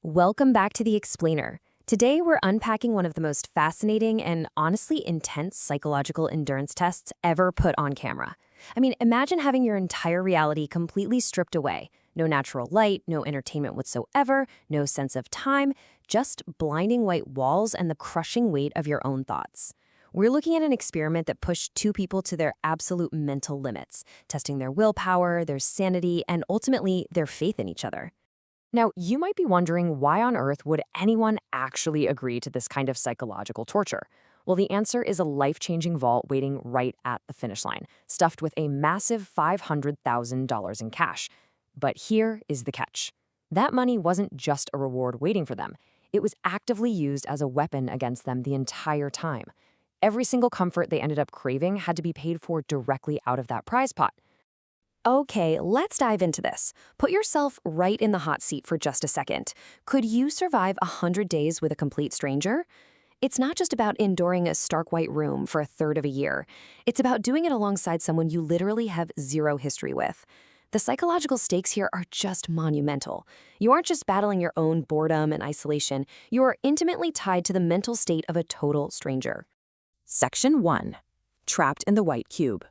Welcome back to The Explainer. Today, we're unpacking one of the most fascinating and honestly intense psychological endurance tests ever put on camera. Imagine having your entire reality completely stripped away. No natural light, no entertainment whatsoever, no sense of time, just blinding white walls and the crushing weight of your own thoughts. We're looking at an experiment that pushed two people to their absolute mental limits, testing their willpower, their sanity, and ultimately their faith in each other. Now, you might be wondering why on earth would anyone actually agree to this kind of psychological torture? Well, the answer is a life-changing vault waiting right at the finish line, stuffed with a massive $500,000 in cash. But here is the catch. That money wasn't just a reward waiting for them. It was actively used as a weapon against them the entire time. Every single comfort they ended up craving had to be paid for directly out of that prize pot. Okay, let's dive into this. Put yourself right in the hot seat for just a second. Could you survive 100 days with a complete stranger? It's not just about enduring a stark white room for a third of a year. It's about doing it alongside someone you literally have zero history with. The psychological stakes here are just monumental. You aren't just battling your own boredom and isolation. You are intimately tied to the mental state of a total stranger. Section 1. Trapped in the White Cube.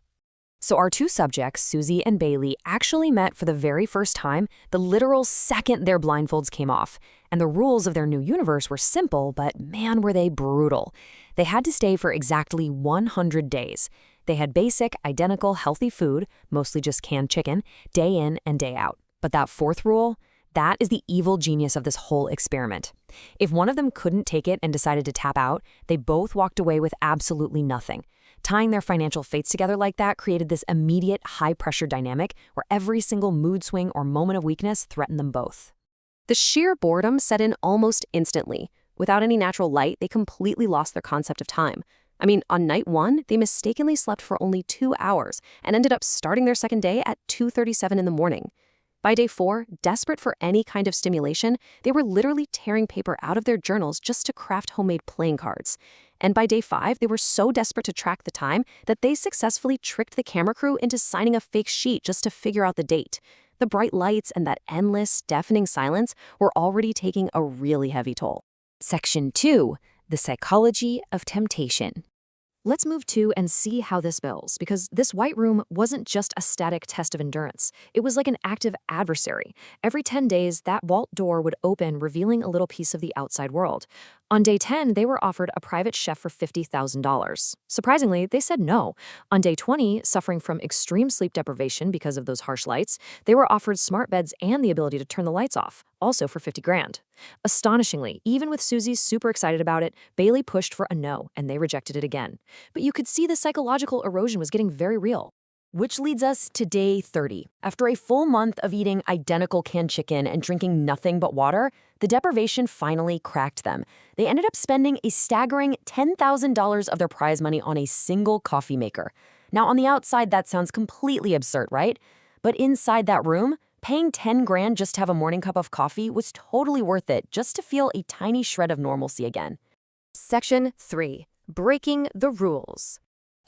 So our two subjects, Susie and Bailey, actually met for the very first time the literal second their blindfolds came off. And the rules of their new universe were simple, but man, were they brutal. They had to stay for exactly 100 days. They had basic, identical, healthy food, mostly just canned chicken, day in and day out. But that fourth rule, that is the evil genius of this whole experiment. If one of them couldn't take it and decided to tap out, they both walked away with absolutely nothing. Tying their financial fates together like that created this immediate, high-pressure dynamic where every single mood swing or moment of weakness threatened them both. The sheer boredom set in almost instantly. Without any natural light, they completely lost their concept of time. On night one, they mistakenly slept for only 2 hours and ended up starting their second day at 2:37 in the morning. By day 4, desperate for any kind of stimulation, they were literally tearing paper out of their journals just to craft homemade playing cards. And by day 5, they were so desperate to track the time that they successfully tricked the camera crew into signing a fake sheet just to figure out the date. The bright lights and that endless, deafening silence were already taking a really heavy toll. Section 2. The Psychology of Temptation. Let's move to and see how this builds, because this white room wasn't just a static test of endurance. It was like an active adversary. Every 10 days, that vault door would open, revealing a little piece of the outside world. On day 10, they were offered a private chef for $50,000. Surprisingly, they said no. On day 20, suffering from extreme sleep deprivation because of those harsh lights, they were offered smart beds and the ability to turn the lights off, also for $50,000. Astonishingly, even with Susie super excited about it, Bailey pushed for a no, and they rejected it again. But you could see the psychological erosion was getting very real. Which leads us to day 30. After a full month of eating identical canned chicken and drinking nothing but water, the deprivation finally cracked them. They ended up spending a staggering $10,000 of their prize money on a single coffee maker. Now, on the outside, that sounds completely absurd, right? But inside that room, paying $10,000 just to have a morning cup of coffee was totally worth it, just to feel a tiny shred of normalcy again. Section 3. Breaking the rules.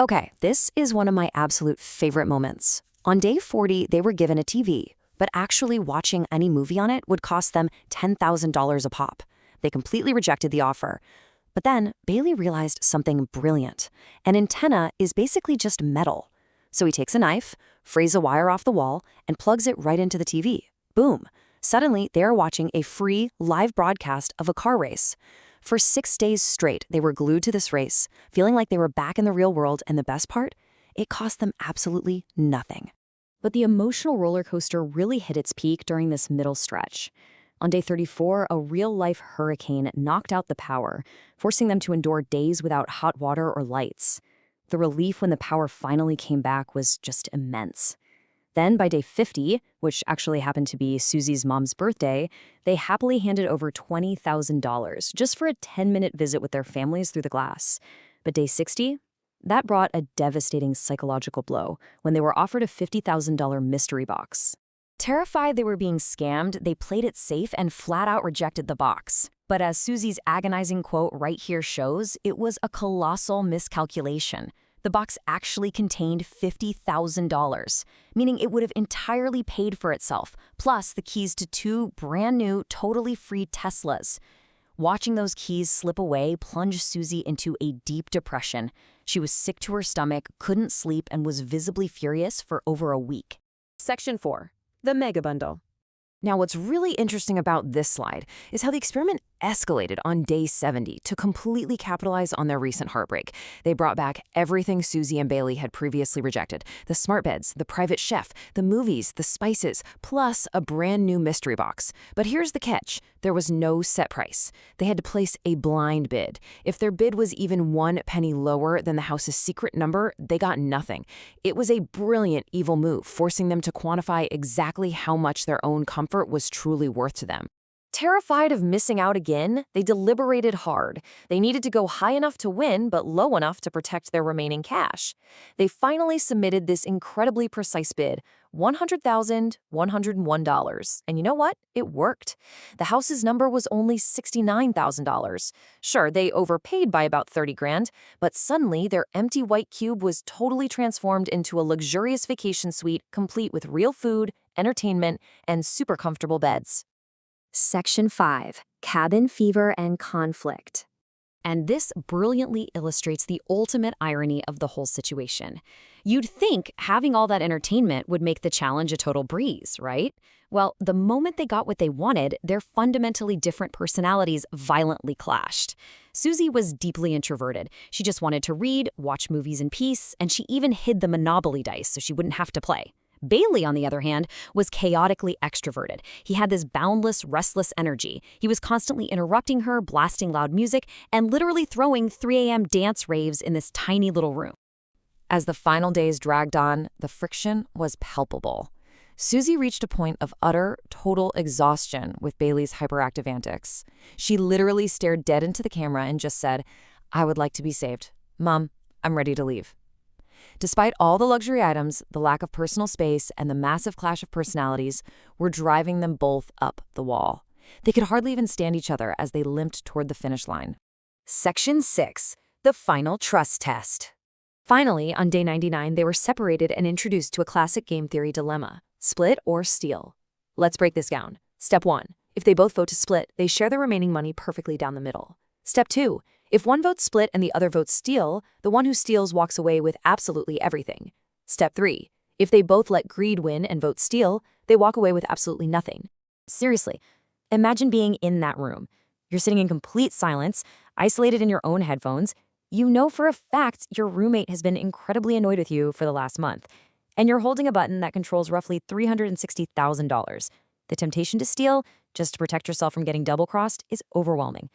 Okay, this is one of my absolute favorite moments. On day 40, they were given a TV, but actually watching any movie on it would cost them $10,000 a pop. They completely rejected the offer. But then Bailey realized something brilliant. An antenna is basically just metal. So he takes a knife, frays a wire off the wall, and plugs it right into the TV. Boom! Suddenly, they are watching a free, live broadcast of a car race. For 6 days straight, they were glued to this race, feeling like they were back in the real world, and the best part? It cost them absolutely nothing. But the emotional roller coaster really hit its peak during this middle stretch. On day 34, a real-life hurricane knocked out the power, forcing them to endure days without hot water or lights. The relief when the power finally came back was just immense. Then, by day 50, which actually happened to be Susie's mom's birthday, they happily handed over $20,000 just for a 10-minute visit with their families through the glass. But day 60? That brought a devastating psychological blow when they were offered a $50,000 mystery box. Terrified they were being scammed, they played it safe and flat-out rejected the box. But as Susie's agonizing quote right here shows, it was a colossal miscalculation. The box actually contained $50,000, meaning it would have entirely paid for itself, plus the keys to 2 brand new, totally free Teslas. Watching those keys slip away plunged Susie into a deep depression. She was sick to her stomach, couldn't sleep, and was visibly furious for over a week. Section 4. The Mega Bundle. Now, what's really interesting about this slide is how the experiment escalated on day 70 to completely capitalize on their recent heartbreak. They brought back everything Susie and Bailey had previously rejected: the smart beds, the private chef, the movies, the spices, plus a brand new mystery box. But here's the catch. There was no set price. They had to place a blind bid. If their bid was even 1 penny lower than the house's secret number, they got nothing. It was a brilliant evil move, forcing them to quantify exactly how much their own comfort was truly worth to them. Terrified of missing out again, they deliberated hard. They needed to go high enough to win, but low enough to protect their remaining cash. They finally submitted this incredibly precise bid, $100,101. And you know what? It worked. The house's number was only $69,000. Sure, they overpaid by about 30 grand, but suddenly their empty white cube was totally transformed into a luxurious vacation suite complete with real food, entertainment, and super comfortable beds. Section 5. Cabin Fever and Conflict. And this brilliantly illustrates the ultimate irony of the whole situation. You'd think having all that entertainment would make the challenge a total breeze, right? Well, the moment they got what they wanted, their fundamentally different personalities violently clashed. Susie was deeply introverted. She just wanted to read, watch movies in peace, and she even hid the Monopoly dice so she wouldn't have to play. Bailey, on the other hand, was chaotically extroverted. He had this boundless, restless energy. He was constantly interrupting her, blasting loud music, and literally throwing 3 a.m. dance raves in this tiny little room. As the final days dragged on, the friction was palpable. Susie reached a point of utter, total exhaustion with Bailey's hyperactive antics. She literally stared dead into the camera and just said, "I would like to be saved. Mom, I'm ready to leave." Despite all the luxury items, the lack of personal space, and the massive clash of personalities were driving them both up the wall. They could hardly even stand each other as they limped toward the finish line. Section 6. The Final Trust Test. Finally, on day 99, they were separated and introduced to a classic game theory dilemma: split or steal. Let's break this down. Step 1. If they both vote to split, they share the remaining money perfectly down the middle. Step 2. If one votes split and the other votes steal, the one who steals walks away with absolutely everything. Step 3. If they both let greed win and vote steal, they walk away with absolutely nothing. Seriously, imagine being in that room. You're sitting in complete silence, isolated in your own headphones. You know for a fact your roommate has been incredibly annoyed with you for the last month, and you're holding a button that controls roughly $360,000. The temptation to steal, just to protect yourself from getting double-crossed, is overwhelming.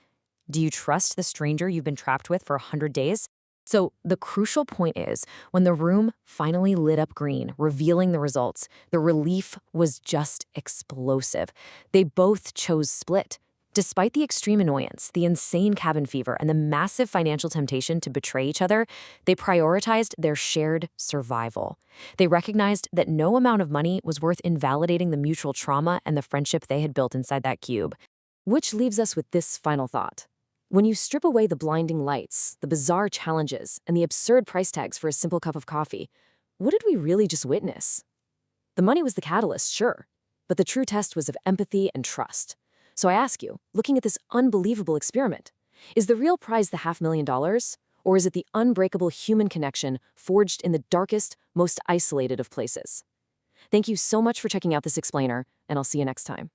Do you trust the stranger you've been trapped with for 100 days? So the crucial point is, when the room finally lit up green, revealing the results, the relief was just explosive. They both chose split. Despite the extreme annoyance, the insane cabin fever, and the massive financial temptation to betray each other, they prioritized their shared survival. They recognized that no amount of money was worth invalidating the mutual trauma and the friendship they had built inside that cube. Which leaves us with this final thought. When you strip away the blinding lights, the bizarre challenges, and the absurd price tags for a simple cup of coffee, what did we really just witness? The money was the catalyst, sure, but the true test was of empathy and trust. So I ask you, looking at this unbelievable experiment, is the real prize the $500,000, or is it the unbreakable human connection forged in the darkest, most isolated of places? Thank you so much for checking out this explainer, and I'll see you next time.